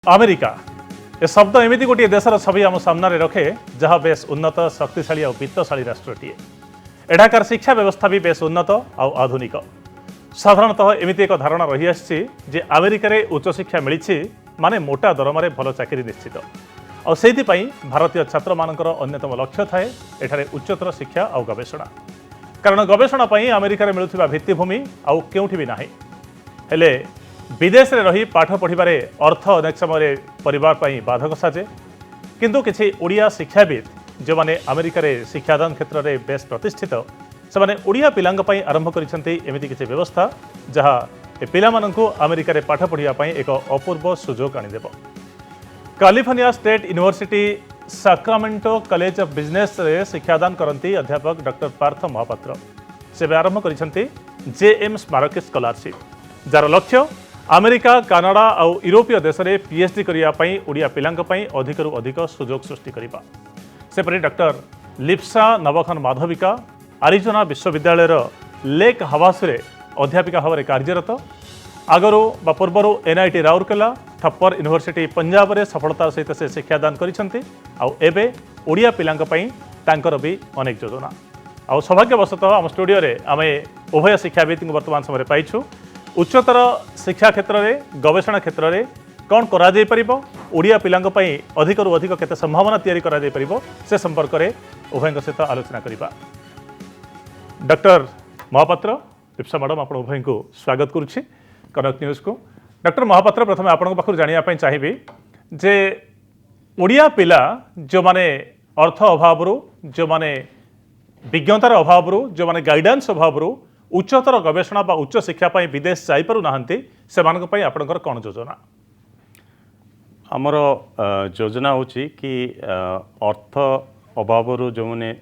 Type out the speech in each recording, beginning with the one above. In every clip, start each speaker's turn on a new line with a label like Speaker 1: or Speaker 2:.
Speaker 1: America ए शब्द एमती गोटे देशर छवि आम सामने रखे जहाँ बेस उन्नत शक्तिशाली और वित्तशाली राष्ट्रटीए। एठाकार शिक्षा व्यवस्था भी बेस उन्नत और आधुनिक। साधारणतः एमती एक धारणा रही आसी अमेरिका उच्च शिक्षा मिली माने मोटा दरमारे भल चाकरी निश्चित और से भारतीय छात्र मानकर अन्यतम लक्ष्य थाए एठारे उच्चतर शिक्षा और गवेषणा। कारण गवेषणा अमेरिका मिलुथिबा भित्तिभूमि आउ केउठी भी नाही। हेले विदेश में रही पाठ पढ़ारे अर्थ अनेक समय परिवार पर बाधक साजे, किंतु किसी ओडिया शिक्षाविद जो मैंने अमेरिका शिक्षादान क्षेत्र में बेस प्रतिष्ठित से ओडिया पिलांग आरंभ करमती किसी व्यवस्था जहाँ पिला अमेरिका पाठ पढ़ाई एक अपूर्व सुजोग आनीदेव। California State University Sacramento College of Business रे शिक्षादान करती अध्यापक डॉक्टर पार्थ महापात्र से आरंभ कर जेएम स्मारकी स्कॉलरशिप जार लक्ष्य अमेरिका कानाडा और यूरोपीय देश में पीएचडी करने ओडिया पिलांग अधिक अधिक सुजोग सृष्टि करने सेपरी डॉक्टर लिप्सा नवखन माधविका आरिजोना विश्वविद्यालय लेक हवासुरे अध्यापिका भाव में कार्यरत। आगरू बा पूर्वर एनआईटी राउरकेला थप्पर यूनिवर्सिटी पंजाब में सफलतार सहित से शिक्षादान करछंती आउ एबे ओडिया पिलांग तांकर भी अनेक योजना आउ सौभाग्यवशतः आम स्टूडियो रे आमे उभय शिक्षाविद वर्तमान समय पाइछु। उच्चतर शिक्षा क्षेत्र में गवेषणा क्षेत्र में कौन करा जाय परिबो, ओडिया पिलांग अधिक रु अधिक केते संभावना तैयारी करा जाय परिबो से संपर्क में उभय सहित आलोचना करिबा। डॉक्टर महापात्र लिप्सा मैडम आप उभय को स्वागत करुच्ची कनक न्यूज को। डॉक्टर महापात्र प्रथम आपण पाखु जानिया चाहिए जे ओडिया पिला जो माने अर्थ अभाव जो माने विज्ञतार अभाव जो माने गाइडेंस अभाव उच्चतर गवेषणा बा उच्च शिक्षा विदेश जाइपारु नाहंती से आपणकर कौन योजना?
Speaker 2: आमर योजना होची कि अर्थ अभाव जो मैंने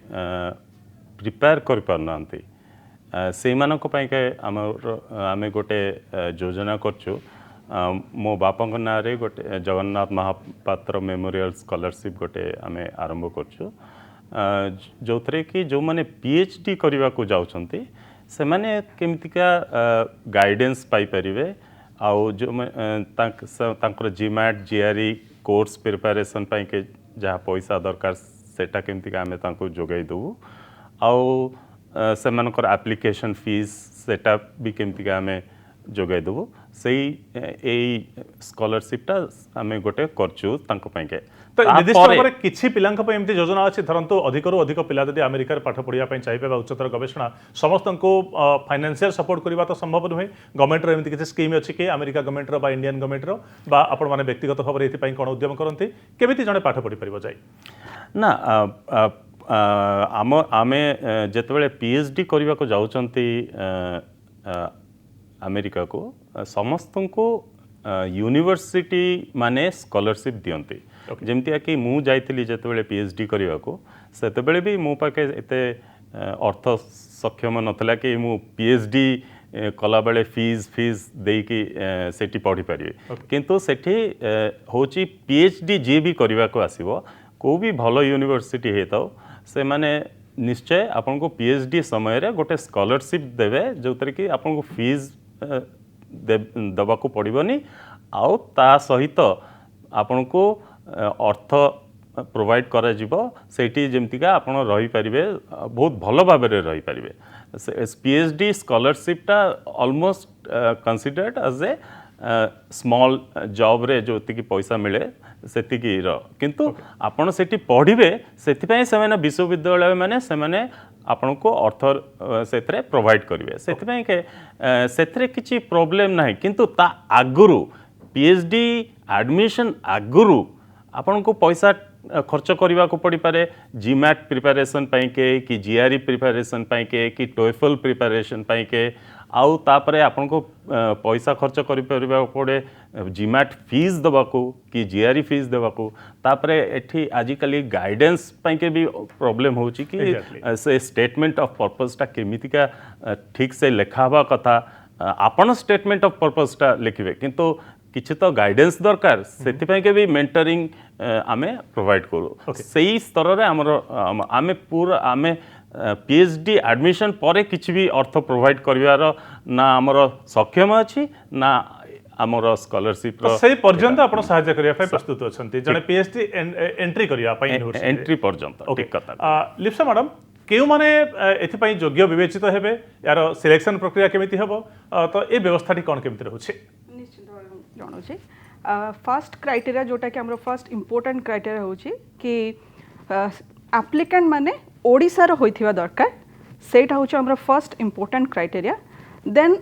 Speaker 2: प्रिपेयर कर पारनांती से आमे गोटे योजना करछु। मो बापंक ना रे गोटे जगन्नाथ महापात्र मेमोरियल स्कॉलरशिप गोटे आमे आरंभ करछु जो थे कि जो मैंने पीएचडी करने को जाउछंती से माने केमितिका गाइडेंस पाई परिवे आउ जो तांकर जीमैट जीआरई कोर्स प्रिपरेशन पाई के जहाँ पैसा दरकार सेटा केमितिका आमे तांको जोगाई देबू आउ से मानकर एप्लिकेशन फीस सेटा भी केमितिका आमे जोगाई देबू से स्कॉलरशिपटा आमे गोटे करछु तांको पाई के।
Speaker 1: तो निर्दिष्ट भाव में किसी पिलांक एमती योजना अच्छी धरतु अधिक अधिक पिला जब अमेरिका पाठ पढ़ाई चाहिए उच्चतर गवेषणा समस्त को फाइनेंशियल सपोर्ट करवा तो संभव नुहे। गवर्नमेंट एमती किसी स्कीम अच्छी कि अमेरिका गवर्नमेंट बा इंडियन गवर्नमेंट बा आपण मैंने व्यक्तिगत भाव में ये कौन उद्यम करते केमी जड़े पाठ पढ़ी पार जाए
Speaker 2: ना आमे जिते पीएचडी करने को जाउछंती अमेरिका को समस्त को यूनिवर्सिटी माने स्कॉलरशिप दियंती। जमती कि मु जाइली जिते पीएचडी करने को सेते भी मो पाखे एते अर्थ सक्षम नथला कि मु पीएचडी कला बेले फीस देकी सेठी पढ़ी पारि किंतु सेठी होची पीएचडी जे भी करने को आसीबो को भी भल यूनिवर्सिटी हेताओ से माने निश्चय आपन को पीएचडी समय रे गोटे स्कॉलरशिप देवे जो तरी कि आपन को फीस दबा को पड़ोनी आउ ता सहित आपन को अर्थ प्रोवाइड करा जिवो सेठी जेमतिका आपन रही परिबे बहुत भल भाव में रही परिबे। पीएचडी स्कॉलरशिपटा almost considered as a small job रे जो कि पैसा मिले सेतिकी किंतु आपन सेठी पढ़िबे सेथिपई से विश्वविद्यालय माने से आपन को अर्थ से प्रोवाइड करेंगे से के किसी प्रोब्लेम ना किंतु ता आगुरु पीएचडी एडमिशन आगुरु आपन को पैसा खर्च करने को पड़ पारे जीमैट प्रिपरेशन पाई के कि जीआरई प्रिपरेशन पाई के कि टोएफल प्रिपरेशन पाई के आउ तापरे आपन को पैसा खर्च कर पड़े जीमैट फीस देवाको कि जीआरई फीस देवाको तापरे एठी आजिकली गाइडेंस पाई के भी प्रॉब्लम होची कि से स्टेटमेंट ऑफ पर्पसटा केमितिका ठीक से लिखावा कथा आपन स्टेटमेंट ऑफ पर्पसटा लिखिबे किंतु किछि तो गाइडेंस दरकार सेथिपई के भी मेंटरिंग आमे प्रोवाइड करू सही स्तर रे आमे पूरा आमे पीएचडी एडमिशन परे किछि भी अर्थ प्रोवाइड करिवार ना आमर सक्षम अछि ना आमर स्कॉलरशिप
Speaker 1: से पर्यंत आपण सहायता करिया पय प्रस्तुत अछंती जने पीएचडी एंट्री करिया पय यूनिवर्सिटी
Speaker 2: एंट्री पर्यंत ठीक कथा
Speaker 1: लिप्सा मैडम केउ माने एथिपाई योग्य विवेचित हेबे यार सिलेक्शन प्रक्रिया केमिति हेबो तो ए व्यवस्थाटी कोन केमिति रहउछि
Speaker 3: निश्चित भाव जानु छी फर्स्ट क्राइटेरिया जोटा कि हमरो फर्स्ट इंपोर्टेंट क्राइटेरिया होछि कि एप्लिकेंट माने ओडिसा रो होइथिबा दरकार सेटा होछि हमरो फर्स्ट इंपोर्टेंट क्राइटेरिया देन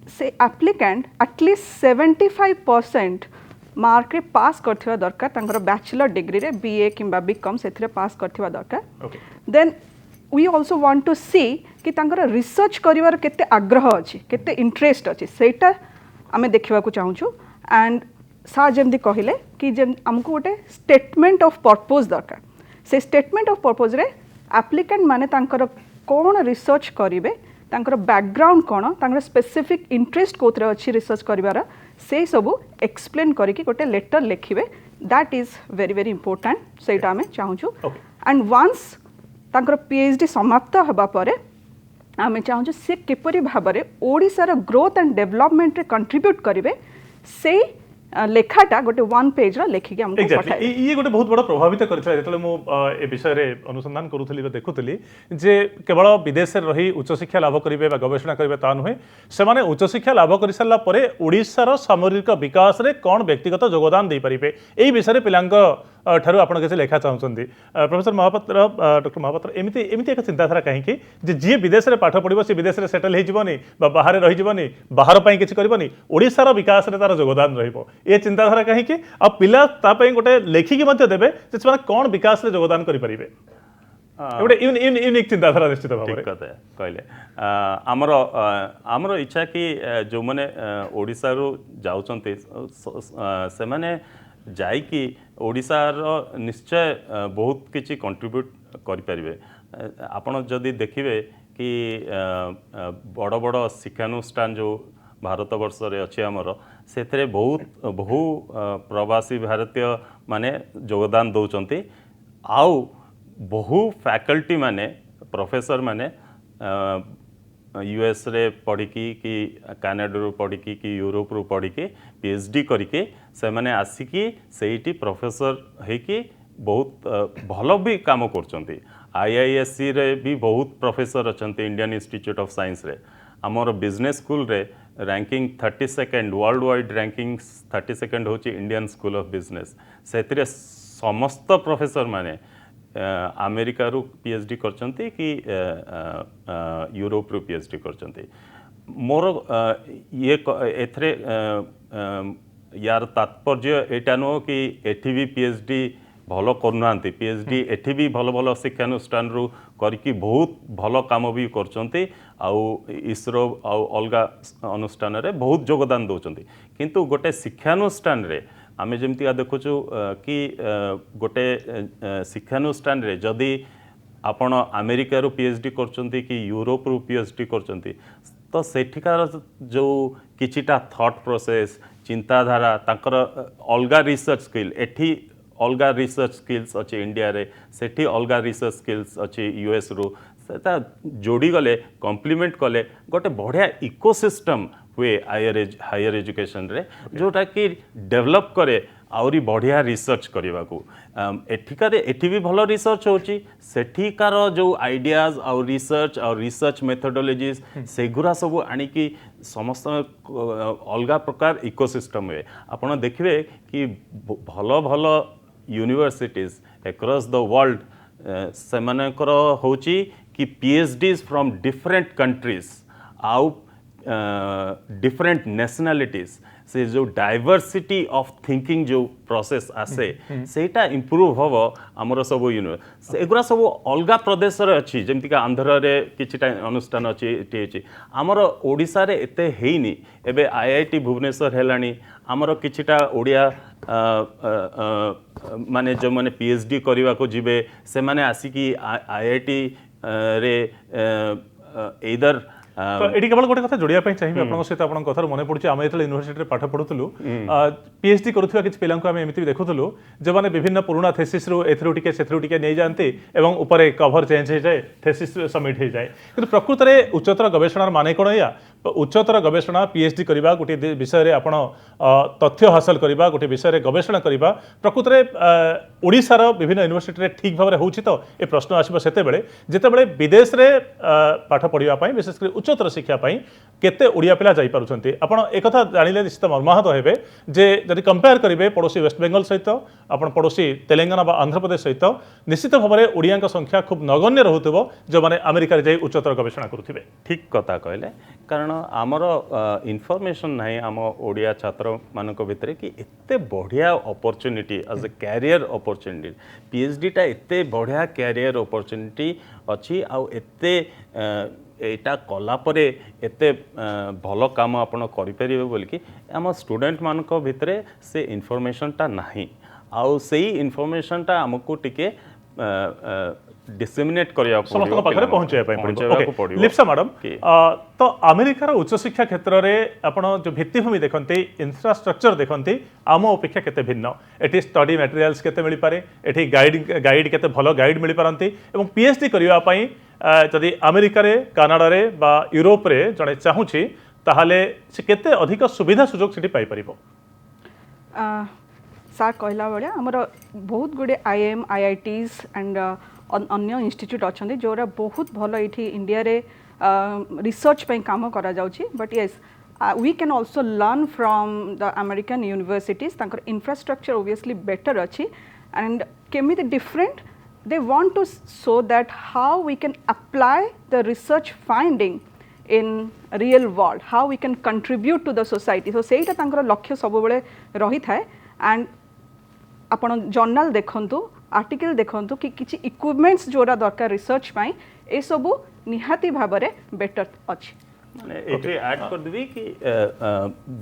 Speaker 3: से एप्लिकेंट एटलीस्ट 75% मार्क रे पास करथिबा दरकार तांकर बैचलर डिग्री रे बीए किंबा बीकॉम सेथिरे पास करथिबा दरकार then we also want to see कि तांकर रिसर्च करिवार केते आग्रह अछि केते इंटरेस्ट अछि सेटा आमे देखिबा को चाहूछु एंड सा जेमदी कहिले कि जे हमको गोटे स्टेटमेंट ऑफ पर्पस दरकार से स्टेटमेंट ऑफ पर्पस रे एप्लिकेंट माने तांकर कोन रिसर्च करिवे तांकर बैकग्राउंड कोन तांकर स्पेसिफिक इंटरेस्ट कोतरे अछि रिसर्च करिवार से सब एक्सप्लेन करिकि गोटे लेटर लिखिबे that is very very important सेटा आमे चाहूछु एंड वंस तांकर पीएचडी समाप्त हबा परे आमे चाहूछु से किपरि भाबरे ओडिसा रो ग्रोथ एंड डेवलपमेंट रे कंट्रीब्यूट करिवे से लेखाटा गोटे वन पेज रा लेखिके हमको
Speaker 1: एक्जेक्टली ये गोटे बहुत बड़ा प्रभावित करथिला जेतले मु ए विषय रे अनुसंधान करूथली बा देखुथली जे केवल विदेश रे रही उच्च शिक्षा लाभ करिवे बा गवेषणा करिवे ता नहे से माने उच्च शिक्षा लाभ करि सरला परे ओडिसा रो सामरिक विकास रे कोन व्यक्तिगत योगदान दे परिबे एई विषय रे पिलांक ठारू आपण के लेखा चाहउछंती प्रोफेसर महापात्र डॉक्टर महापात्र एमिति एमिति एक चिंताधारा काहे कि जे जे विदेश रे पाठ पढिबो से विदेश रे सेटल हे जीवनी बा बाहर रहि जीवनी बाहर पई किछ करबनी ओडिसा रो विकास रे तार योगदान रहिबो ए चिंताधारा कहीं कि आ पिला तापई गोटे लेखिकी मध्य देबे जे ସେମାନେ कोन विकास रे योगदान करि परिबे गोटे यूनिक चिंताधारा निश्चित भाव
Speaker 2: ठीक कथा कहले आमर आमर इच्छा कि जो माने ओडिसा रो जाउचंते से माने जाई कि ओडिसा रो निश्चय बहुत किछि कंट्रीब्यूट करि परिबे आपण जदी देखिबे कि बड़ बड़ शिक्षानुष्ठान जो भारत वर्ष रे अछि हमर सेथरे बहुत बहु प्रवासी भारतीय माने योगदान दौचंती आउ बहु फैकल्टी माने प्रोफेसर माने यूएस रे पढ़िकी कि कनाडा रू पढ़िकी कि यूरोप रू पढ़िकी पीएचडी करिके से माने आसिकी सेठी प्रोफेसर हेकी बहुत भल भी काम करचंती आईआईएससी रे भी बहुत प्रोफेसर अछंती इंडियन इंस्टीट्यूट ऑफ साइंस रे हमर बिजनेस स्कूल रे ranking 32nd world wide ranking 32nd होची इंडियन स्कूल ऑफ बिजनेस सेतिरे समस्त प्रोफेसर माने अमेरिका रू पीएचडी करचंती कि यूरोप रू पीएचडी करचंती मोर ये एथरे यार तात्पर्य एटा नो कि एठी भी पीएचडी भल करनांती पीएचडी एठी भी भल भल शिक्षानुष्ठान रू करके बहुत भल काम भी करचंती आउ इसरो आउ अलगा अनुष्ठान रे बहुत योगदान दौचंती किंतु गोटे शिक्षानुष्ठान रे आमे जेमती देखुचु कि गोटे शिक्षानुष्ठान रे जदि आपण अमेरिका रू पीएचडी करचंती कि यूरोप रू पीएचडी करचंती तो सेठिकार जो किछिटा थॉट प्रोसेस चिंताधारा ताकर अलगा रिसर्च स्किल एठी अलगा रिसर्च स्किल्स अच्छे इंडिया रे सेठी अलगा रिसर्च स्किल्स अच्छे यूएस रू सेटा जोड़ी गले कॉम्प्लीमेंट कले गोटे बढ़िया इकोसिस्टम हुए हायर एजुकेशन रे जोटा कि डेवलप करे आउरी बढ़िया रिसर्च करने को एठिकार एठी भी भल रिसर्च होची सेठिकार जो आइडियाज और रिसर्च मेथोडोलॉजीज सेगुरा सब आनिकी समस्त अलगा प्रकार इकोसिस्टम हुए आपण देखिए कि भल भल यूनिवर्सिटीज अक्रॉस द वर्ल्ड सेमानकर होची कि पीएचडीज फ्रॉम डिफरेंट कंट्रीज आउ डिफरेंट नेशनलिटीज से जो डाइवर्सिटी ऑफ थिंकिंग जो प्रोसेस आसे सेटा इंप्रूव हबो हमर सब यूनिवर्सिटी एगुरा सब अलगा प्रदेश रे अछि जेमति का आंध्र रे किछटा अनुष्ठान अछि एटी अछि हमर ओडिसा रे एते हेइनी एबे आईआईटी भुवनेश्वर हेलानी हमर किछटा ओडिया माने जो माने पीएचडी करबा को जिवे से माने आसी आईआईटी रे इधर
Speaker 1: तो एटी केवल गोटे कथा जोड़िया चाहिए आपन सहित आपन कथार मने पड़ुछि आमे एतले यूनिवर्सिटी रे पाठ पढुतलु पीएचडी करूथुवा किछ पिलांको आमे एमिति देखुतलु जे माने विभिन्न पुराना थेसिस रो एथरो टिके सेथरो टिके नै जानते एवं ऊपर कवर चेंज हो जाए थेसिस सबमिट हो जाए किंतु प्रकृत रे उच्चतर गवेषणार माने कोन या उच्चतर गवेषणा पीएचडी करवा गोटे विषय रे आपण तथ्य हासिल करवा गोटे विषय रे गवेषणा करवा प्रकृत रे ओडिशार विभिन्न यूनिवर्सिटी रे ठीक भाव होउछि तो ए प्रश्न आसीबो सेते बेले जेते विदेश रे पाठ पढ़िबा पई विशेष कर उच्चतर शिक्षा पई केते ओडिया पिला जाई पारुछंती आपण एक कथा जानिले निश्चित मर्माहत हेबे जे जदि कंपेयर करिवे पड़ोसी वेस्ट बेंगल सहित आपण पड़ोसी तेलंगाना बा आंध्र प्रदेश सहित निश्चित भाव में ओडिया संख्या खूब नगण्य रहुथिबो जो माने अमेरिका जाई उच्चतर गवेषणा करुथिबे
Speaker 2: ठीक कथा कहले कारण आमर इनफॉरमेशन नहीं आम ओडिया छात्र मानक भितर कि एते बढ़िया opportunity as a career opportunity PhD टा एते बढ़िया कैरियर अपॉर्चुनिटी अच्छी आउ एते एटा कला परे एते भल काम आपण करिपारिबे बोल कि आम स्टूडेंट मानक भितर से इनफॉरमेशन टा नहीं आउ सेही इनफॉरमेशन टा हमको टिके डिसेमिनेट करिया
Speaker 1: समस्त पाखरे पहुंचाया पड़िबो लिप्सा मैडम तो अमेरिकार उच्च शिक्षा क्षेत्र में आपण जो भित्तिभूमि देखते इंफ्रास्ट्रक्चर देखते आम अपेक्षा केते भिन्न एटी स्टडी मटेरियल्स केते मिल पारे एटी गाइड केते भलो गाइड मिल पारंती एवं पीएचडी करिवा पई जदि अमेरिका रे कनाडा रे बा यूरोप रे जणे चाहूची ताहाले से केते अधिक सुविधा सुजोग सिटी पाई परिबो
Speaker 3: सार कहला भाया आमर बहुत गुड़े आईएम आईआईटीज एंड अन्य इंस्टीट्यूट अच्छा जोरा बहुत भल ये इंडिया रे रिसर्च पे काम करा जाउची but yes we can also learn from the American universities तांकर इंफ्रास्ट्रक्चर ओबियसली बेटर अच्छी एंड केमिति different they want to show that how we can apply the research finding in real world, how we can contribute to the society. So सेटा तांकर लक्ष्य सब बेले रही थाए एंड आपण जर्नल देखंतु आर्टिकल देखंतु कि किछि इक्विपमेंट्स जोरा दरकार रिसर्च पाई ए सब निहाती भाबरे बेटर अछि
Speaker 2: एटे ऐड कर देबी कि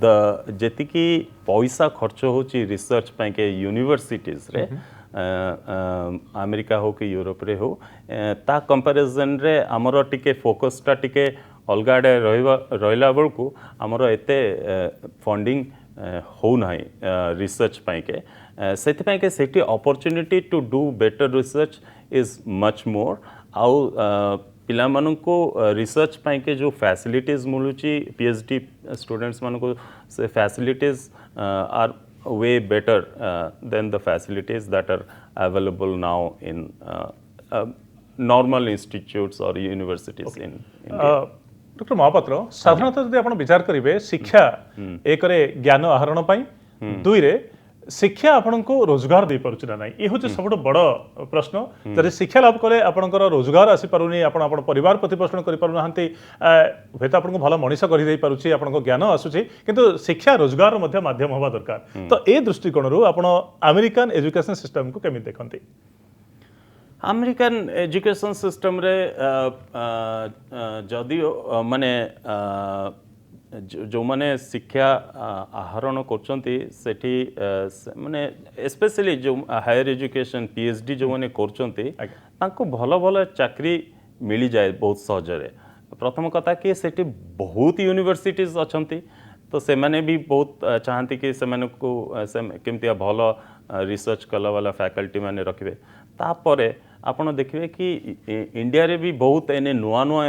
Speaker 2: द जेति कि पैसा खर्च होची रिसर्च पाई के यूनिवर्सिटीज रे अमेरिका हो कि यूरोप रे हो ता कंपैरिजन रे हमरो टिके फोकस टा टिके अलग आड़े रहिला बेलू आमर एते फंडिंग हो नाही रिसर्च पाई के सेति के सेठी opportunity to do better research is much more आउ पिला मानको रिसर्च पाई के जो फैसिलिटीज मिलुची पीएचडी स्टूडेंट्स मानको से facilities are way better than the facilities that are available now in normal institutes or universities in India.
Speaker 1: Doctor Mahapatra साधारणतः जदि आपण विचार करिवे शिक्षा एक रे ज्ञान आहरण पई दुई रे शिक्षा आपन को रोजगार दे परछु ना नाही ए होचे सबटो बड़ प्रश्न जदि शिक्षा लाभ कले आपनकर रोजगार आसी पारुनी आपण आपण परिवार प्रतिपोषण करि पारु नाहंती हेत आपन को भलो मनीष करि देई पारुची आपन को ज्ञान आसुची किंतु शिक्षा रोजगार मध्य माध्यम होबा दरकार तो ए दृष्टिकोण रु आपण अमेरिकन एजुकेशन सिस्टम को केमि देखंती
Speaker 2: अमेरिकन एजुकेशन सिस्टम रे जदियो माने जो माने शिक्षा आहरण करचंती सेठी माने स्पेशली जो हायर एजुकेशन पीएचडी जो माने करचंती तांको भलो भलो चाकरी मिली जाए बहुत सहजरे प्रथम कथा कि सेठी बहुत यूनिवर्सिटीज अछंती तो से माने भी बहुत चाहती कि से माने को केमतिया भलो रिसर्च कला वाला फैकल्टी माने रखिबे तापरे आपण देखिए कि इंडिया रे भी बहुत एने नुआ नुआ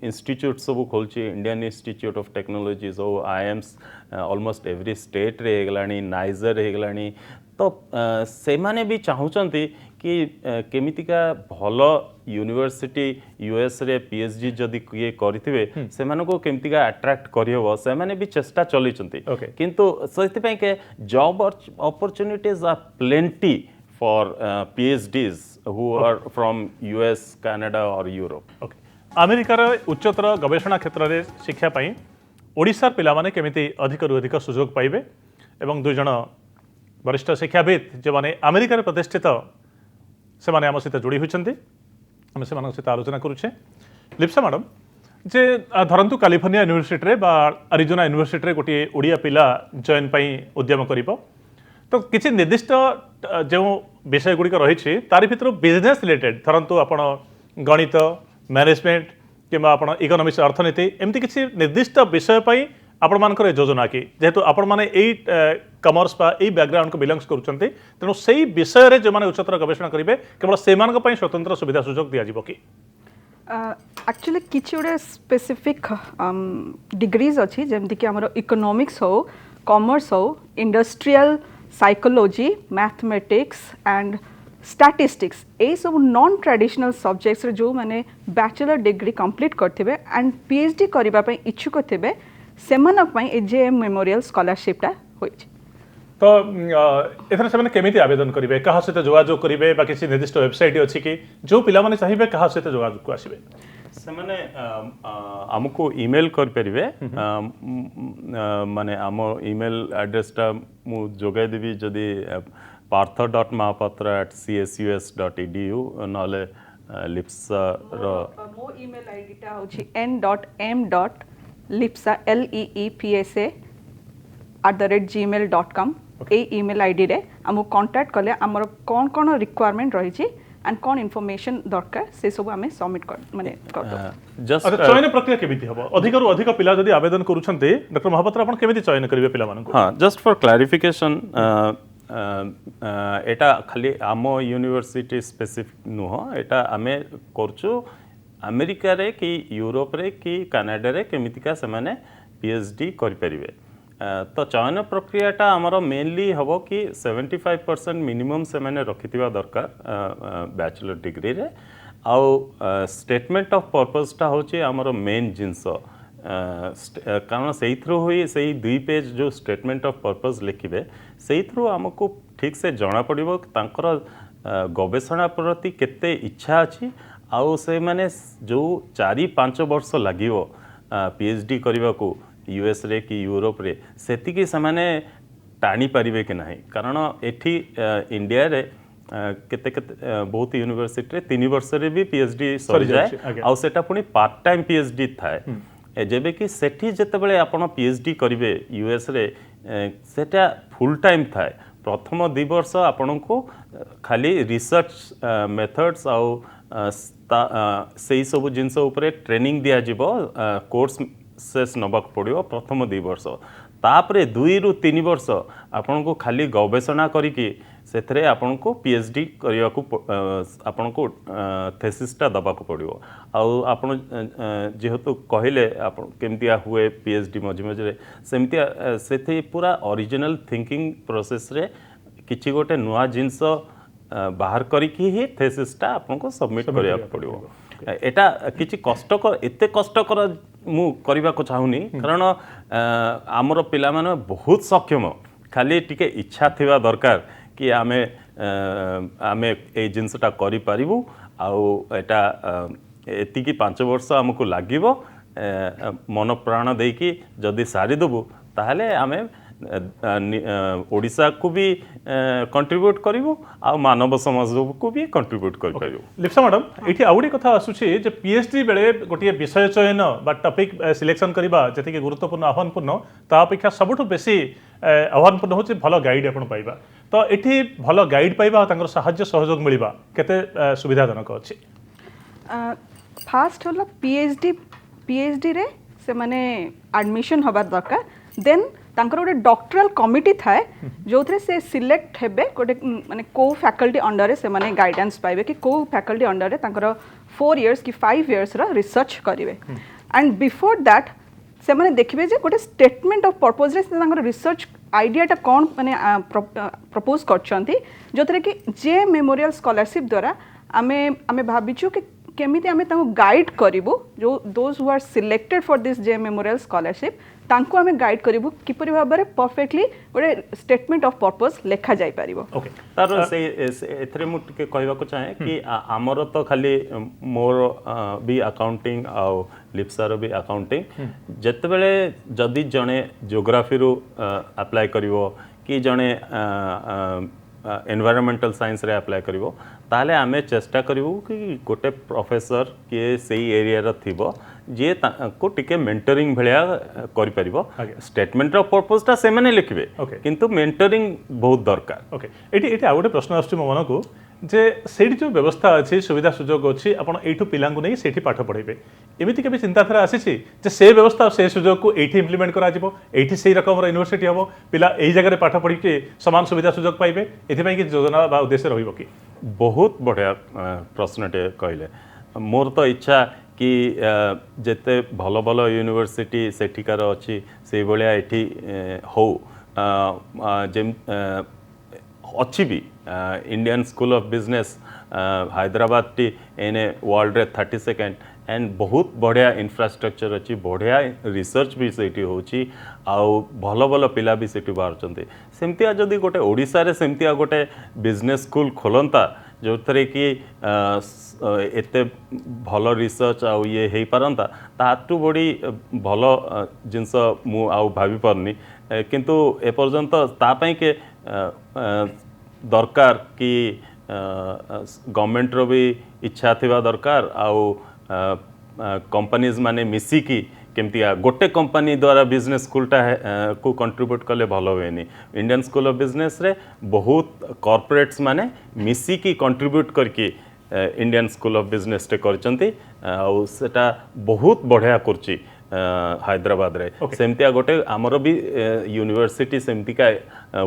Speaker 2: इंस्टीट्यूट सब खोलची इंडियन इंस्टीट्यूट ऑफ टेक्नोलॉजीज हो आईएम्स ऑलमोस्ट एवरी स्टेट रे हेगलानी नाइजर हेगलानी तो से माने भी चाहूचंती कि केमितिका भलो यूनिवर्सिटी यूएस रे पीएचडी जदि किए करिथिबे से मानको केमितिका अट्रैक्ट करियो से माने भी चेष्टा चलीचंती किंतु सेति पय के job opportunities are plenty for PhDs who are from US, Canada or Europe.
Speaker 1: Okay. अमेरिकार उच्चतर गवेषणा क्षेत्र में शिक्षा पाई ओडिशार पिला माने केमिति अधिक रु अधिक सुजोग पाइबे एवं दुई जन वरिष्ठ शिक्षाविद जो माने अमेरिकार प्रतिष्ठित से माने आम सहित जोड़ी होइछन्ती हम से मानक सहित आलोचना करूछे लिप्सा मैडम जे धरंतु कैलिफोर्निया यूनिवर्सिटी रे बा अरिजोना यूनिवर्सिटी रे गोटे ओडिया पिला जॉइन पाई उद्यम करिवो तो किसी निर्दिष्ट जो विषय गुड़िक रही तारी भितर बिजनेस रिलेटेड धरतु आप गणित मैनेजमेंट कि इकोनॉमिक्स अर्थनीति एमती किसी निर्दिष्ट विषय पर आपण मानकर योजना कि जेहेतु आपण माने कमर्स बा एई बैकग्राउंड को बिलोंग्स करूछन्ते तेणु सेई विषय रे जो माने उच्चतर गवेषणा करिवे केवल से मानक पई स्वतंत्र सुविधा सुयोग दिया जिवो कि
Speaker 3: एक्चुअली किसी गोटे स्पेसिफिक डिग्रीज अच्छी जमती कि आमर इकोनॉमिक्स हो कॉमर्स हो industrial psychology mathematics and statistics ए सब नॉन ट्रेडिशनल सब्जेक्ट्स जो माने बैचलर डिग्री कंप्लीट करथिबे एंड पीएचडी करिबा पई इच्छुक थिबे सेमानक पई एजेएम मेमोरियल स्कॉलरशिपटा होइछि।
Speaker 1: तो एथर से केमिति आवेदन करेंगे क्या सहित जोगाजोग करेंगे बा किसी निर्दिष्ट वेबसाइट अच्छी कि जो पिला माने चाहिए क्या सहित जोगाजोग को आसबे
Speaker 2: से माने हमको ईमेल कर परिबे माने आम ईमेल एड्रेसटा मु जोगाई देबी जदि partha.mahapatra@csus.edu नले लिप्सा रो
Speaker 3: मो ईमेल आईडीटा होछि n.m.lipsa@gmail.com ए ईमेल आईडी रे हमु कांटेक्ट कले हमर कोन कोन रिक्वायरमेंट रही छी एंड कोन इन्फॉर्मेशन दरकार से सब हमें सबमिट कर माने कर
Speaker 2: जस्ट
Speaker 1: अच्छा चयन प्रक्रिया केमिति हबो अधिक रु अधिक पिला जदि आवेदन करूछन्ते डॉक्टर महापात्र आपण केमिति चयन करिवे पिला मानन
Speaker 2: हाँ जस्ट फॉर क्लारिफिकेशन एटा खाली आम यूनिवर्सिटी स्पेसिफिक नुह एटा आमे करछु अमेरिका रे कि यूरोप रे कि कनाडा रे केमितिका से माने पीएचडी कर परिवे तो चयन प्रक्रियाटा आमर मेनली हम कि 75% मिनिमम से मैंने रखिथिबा दरकार बैचलर डिग्री रे आउ स्टेटमेंट ऑफ पर्पसटा होची आमर मेन जिनस कारण से हुई से 2 पेज जो स्टेटमेंट ऑफ पर्पस लिखिबे से आमको ठीक से जना पड़िबो तांकर गवेषणा प्रति केते इच्छा अछि आउ से माने जो 4-5 वर्ष लागिवो पीएचडी करबा को यूएस रे कि यूरोप रे सेतिकी समाने टाणी पारिबे कि नाही कारण एठी इंडिया रे केते केते बहुत यूनिवर्सिटी रे 3 वर्ष रे भी पीएचडी सरी जाए आ सेटा पुनी पार्ट टाइम पीएचडी थाए जेबे कि सेठी जेतेबेले आपण पीएचडी करिवे यूएस रे सेटा फुल टाइम थाए प्रथम 2 वर्ष आपण को खाली रिसर्च मेथड्स आ से सब जिनस उपरे ट्रेनिंग दिया जिवो कोर्स सेस नबाक पड़ो प्रथम 2 वर्ष तापरे 2 ରୁ 3 वर्ष आपन को खाली गवेषणा करिकी सेथरे आपन को पीएचडी करिया को आपन को थेसिसटा दबा को पड़ो आपन जेहेतु कहले आपन केमतिया हुए पीएचडी मझे मझे सेमतिया सेथे पूरा ओरिजिनल थिंकिंग प्रोसेस रे किछि गोटे नुआ जिंस बाहर करिकी ही थेसिसटा आपन को सबमिट करिया पड़ो एटा किछि कष्टकर एते कष्टकर मु करबा को चाहुनी कारण आमर पिला माने बहुत सक्षम खाली टिके इच्छा थिबा दरकार कि आमे आमे ए जिंसटा करि पारिबु आउ एटा एतिकी 5 वर्ष हमको लागिवो मन प्राण देकी जदि सारी देबु ताहले आमे ओडिशा को भी कंट्रीब्यूट करिवो आ मानव समाज को भी कंट्रीब्यूट कर पारिवो।
Speaker 1: लिप्सा मैडम एठी आउडी कथा आसुछि जे पीएचडी बेले गोटिए विषय चयन बा टॉपिक सिलेक्शन करबा जति गुरुत्वपूर्ण आह्वानपूर्ण ता अपेक्षा सबुठ बेसी आह्वानपूर्ण होछि भलो गाइड आपण पाइबा तो एठी भलो गाइड पाइबा तांकर सहाय्य सहयोग मिलिबा केते सुविधाजनक अछि।
Speaker 3: फास्ट होला पीएचडी रे से माने एडमिशन होबा दरकार देन तांकर गोटे डॉक्टरल कमिटी थाए जो थे से सिलेक्ट हेबे गोटे माने को फैकल्टी अंडर से माने गाइडेंस पाइबे कि को फैकल्टी अंडर रे तांकर 4 इयर्स कि 5 इयर्स रा रिसर्च करिवे एंड बिफोर दैट से माने देखिबे जे गोटे स्टेटमेंट ऑफ पर्पस रे तांकर रिसर्च आइडियाटा कौन माने प्रपोज करछंती जो थे कि जे मेमोरियल स्कॉलरशिप द्वारा आमे भाबिछु कि केमिति आमे तांको गाइड करिवो जो those who are selected for this J memorial scholarship तांको आमे गाइड करिवो किपरि भाबरे परफेक्टली गोटे स्टेटमेंट ऑफ पर्पस लेखा जाय पारिवो।
Speaker 2: ओके तार से एथरे मु टिके कहबा को चाहे कि हमर तो खाली मोर भी अकाउंटिंग आ लिप्सार भी अकाउंटिंग जेतेबेले जदि जने ज्योग्राफी रो अप्लाई करिवो कि जने एनवायरमेंटल साइंस रे अप्लाई करिवो ताले आमे चेष्टा करिवो कि गोटे प्रोफेसर के सही एरिया रो थिबो जे को टिके मेंटरिंग भलिया करि परिबो स्टेटमेंट ऑफ पर्पसटा से माने लिखबे किंतु मेंटरिंग बहुत दरकार।
Speaker 1: ओके एटी आ गोटे प्रश्न आछी मो मन को जे सेठी जो व्यवस्था अच्छी सुविधा सुजोग अच्छी आपण एठू पिलांगु नै सेठी पाठ पढाइबे एमिति केबे चिंताधारा आसीछि जे से व्यवस्था से सुजोग को एठी इंप्लीमेंट करा जिवो एठी सेही रकम यूनिवर्सिटी हबो पिला एही जगह रे पाठ पढि के समान सुविधा सुजोग पाइबे एथि पई कि योजना बा उद्देश्य रहिबो कि
Speaker 2: बहुत बढ़िया प्रश्नटे कहले मोर तो इच्छा कि जेते भल भल यूनिवर्सिटी सेठिकार अच्छी से भाया एठी हो जेम अच्छी भी Indian School of business Hyderabad T एने वर्ल्ड रे 32nd एंड बहुत बढ़िया इंफ्रास्ट्रक्चर अच्छी बढ़िया रिसर्च भी सेठी होची आउ भल भल पिला भी सेठी बाहरचंती सेमतिया जदि गोटे ओडिसा रे सेमतिया गोटे बिजनेस स्कूल खोलंता जो थरे कि एते भल रिसर्च आउ ये हेई पारंता ताटू बड़ी भल जिनस मु आउ भाबी परनी किंतु ए पर्यंत ता पई के दरकार कि गवर्नमेंट रो भी इच्छा थिबा दरकार आउ कंपनीज माने मिसिकी केमती गोटे कंपनी द्वारा बिजनेस स्कूलटा को कंट्रीब्यूट कले भल हुए इंडियन स्कूल ऑफ बिजनेस रे बहुत कॉर्पोरेट्स माने मिसिकी कंट्रीब्यूट करके इंडियन स्कूल ऑफ बिजनेस टे करचंती आउ सेटा बहुत बढ़िया करची हैदराबाद रे सेमतिया गोटे आमर भी यूनिवर्सिटी सेमती का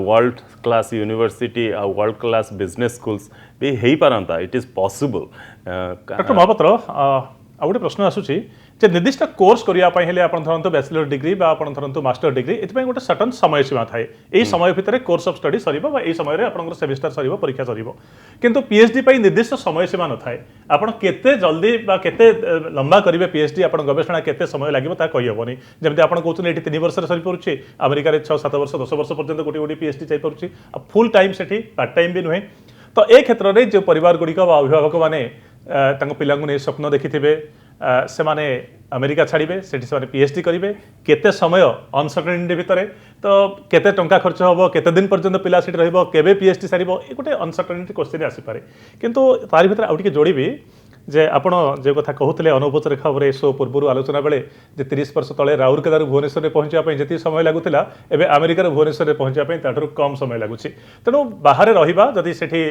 Speaker 2: वर्ल्ड क्लास यूनिवर्सिटी आ वर्ल्ड क्लास बिजनेस स्कूल्स भी हेई पारंता it is possible
Speaker 1: doctor Mahapatra आ गोटे प्रश्न आसूची जे निर्दिष्ट कोर्स करिया हेले आपण धरंतु बैचलर डिग्री बा आपण धरंतु मास्टर डिग्री एथि गोटे सर्टन समय सीमा थाए एई समय भितर कोर्स ऑफ स्टडी सरीबो बा एई समय रे आपनकर सेमेस्टर सरीबो परीक्षा सरीबो किंतु पीएचडी पई निर्दिष्ट समय सीमा न थाए आपण केते जल्दी बा केते लंबा करिवे पीएचडी आपण गवेषणा केते समय लागिबो ता कहि होबनी जेमति आपण कहउछन एठी 3 वर्ष रे सरी परुछि अमेरिका रे 6 7 वर्ष 10 वर्ष पर्यंत गोटी गोटी पीएचडी चाहि परुछि फुल टाइम सेठी पार्ट टाइम भी नुहे तो ए क्षेत्र रे जो परिवार गुडिका बा अभिभावक माने तांको पिलांगु नै स्वप्न देखिथिबे से माने अमेरिका छाड़िबे सेठी से पीएचडी करेंगे केते समय अनसर्टेनिटी भितर तो केते टंका खर्च हम केते दिन पर्यंत पिला सेठी रहइबो केबे पीएचडी सारिबो ए गोटे अनसर्टेनिटी क्वेश्चन आसी पारे किंतु तारि भितर आउ टिके जोड़ीबी जे आपण जे कथा कहूले अनौपचारिक भाव शो पूर्व आलोचना बेले जे 30 वर्ष तले राउरकेला भुवनेश्वर में पहुंचा जी समय लगुला एवं अमेरिकार भुवनेश्वर में पहुंचा कम समय लगुच तेणु बाहर रहा जदि सेठी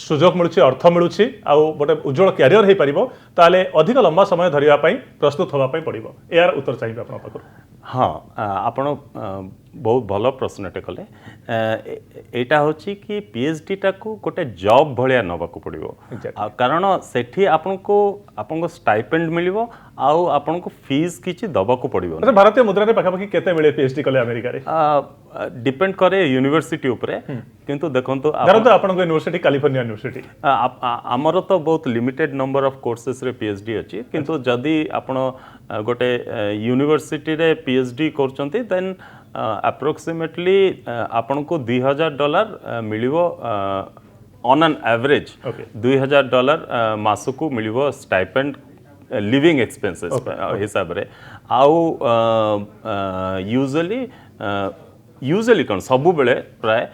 Speaker 1: सुजोग मिलूँ अर्थ मिलूँ आउ गोटे उज्जवल क्यारियर हो पार ताले अधिक लंबा समय धरने प्रस्तुत होगापी पड़ो यार उत्तर चाहिए आप पाखु
Speaker 2: हाँ आपण बहुत भल प्रश्नटे कले एटा होची कि पीएचडी टा को गोटे जॉब भलिया नबाकू पड़िबो कारण सेठी आपनको स्टाइपेंड मिलिबो आउ आपनको फीस किछि दबाकू पड़िबो
Speaker 1: अच्छा भारतीय मुद्रा रे पाखापाखि केते मिले पीएचडी कले अमेरिका रे
Speaker 2: डिपेंड करे यूनिवर्सिटी ऊपर किंतु देखंतु
Speaker 1: धरंतु आपनको यूनिवर्सिटी कैलिफोर्निया यूनिवर्सिटी
Speaker 2: आमर तो बहुत लिमिटेड नंबर ऑफ कोर्सेस रे पीएचडी अछि किंतु जदी आपण गोटे यूनिवर्सिटी रे पीएचडी करचंती देन अप्रोक्सीमेटली आपन को $2000 मिलिबो ऑन एन एवरेज $2000 मासकू मिलिबो स्टाइपेंड लिविंग एक्सपेंसेस हिसाब रे आउ यूजुअली कौन सबु बेले प्राय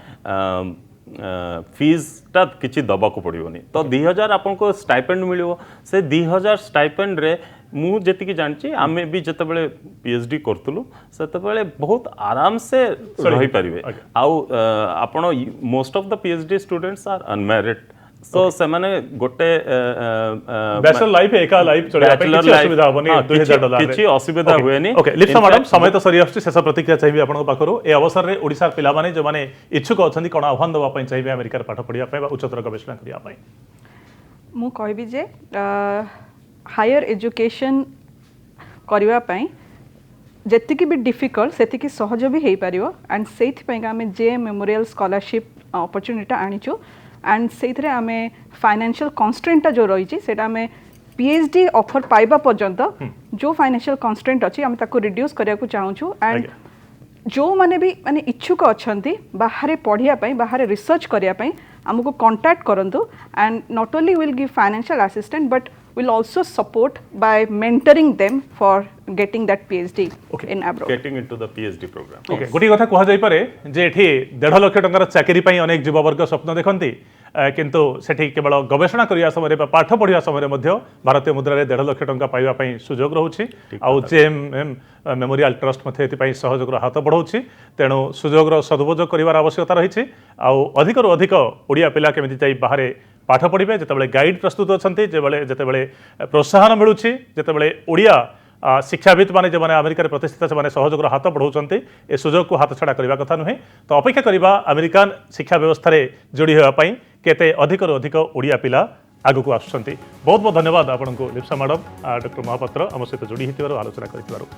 Speaker 2: फीसटा किसी दबाकू पड़ोनी तो 2000 आपको स्टाइपेंड मिलिबो से 2000 स्टाइपेंड रे मु जेतिकी जानची आमे भी जतबेले पीएचडी करतलु सेतबेले बहुत आराम से रही परिबे आउ आपण most of the PhD students are unmarried so से माने गोटे
Speaker 1: बैचलर लाइफ एका लाइफ चले किछि असुविधा होबनी $2000
Speaker 2: किछि असुविधा हुएनी
Speaker 1: ओके लिप्सा मैडम समय तो सरी आछी शेष प्रतिक्रिया चाहिए आपन पाखरो ए अवसर रे ओडिसा पिला माने जो माने इच्छुक अछंती कोन आह्वान दवा पई चाहिए अमेरिका रे पाठ पढिया पई बा उच्चतर गवेषणा करिया पई
Speaker 3: मु कहबी जे हायर एजुकेशन करबा पई जेतिकी भी डिफिकल्ट सेतिकी सहज भी हेई परियो एंड सेथ पई आमे जे मेमोरियल स्कॉलरशिप अपॉर्चुनिटी आनिचो एंड सेथरे आमे फाइनेंशियल कॉन्स्ट्रेंट जो रही सेटा आमे पीएचडी ऑफर पाइबा पर्यंत जो फाइनेंशियल कॉन्स्ट्रेंट अच्छी आमे ताको रिड्यूस करिया को चाहूछु एंड जो माने भी माने इच्छुक अछंती बाहर पढ़िया पई बाहर रिसर्च करिया पई हमको कांटेक्ट करंतु and not only will give financial assistant but will also support by mentoring them for getting that PhD in abroad.
Speaker 2: Getting into the PhD program.
Speaker 1: Okay. गोटी कथा कह जाई पारे जे एठी 1.5 लाख टंकार चाकरी पई अनेक युववर्ग स्वप्न देखंती किंतु सेठी केवल गवेषणा करिया समय रे पाठ पढ़िया समय रे मध्य भारतीय मुद्रा रे 1.5 लाख टंका पाइबा पई सुजोग रहउछि आउ जेएमएम मेमोरियल ट्रस्ट मथे एति पई सहयोग रो हाथ बढ़ाउछि तेणु सुजोग रो सदुपयोग करिवार आवश्यकता रहिछि आउ अधिक रु अधिक ओडिया पिला केमिति जाई बाहरे पाठ पढ़े जितेबाला गाइड प्रस्तुत अच्छा जितेबाला प्रोत्साहन मिलूँ जितेबाला ओडिया शिक्षाविद मैंने जो अमेरिका प्रतिष्ठित से सहयोग हाथ बढ़ाऊँ ए सुजोग को हाथ छड़ा करने कथा नुहे तो अपेक्षा करवा अमेरिकान शिक्षा व्यवस्था जोड़ी होगापी केते अधिक अधिक ओडिया पिला आगक आसुँच बहुत बहुत धन्यवाद आपको लिप्सा मैडम डॉक्टर महापात्र आम सहित जोड़ी होती आलोचना कर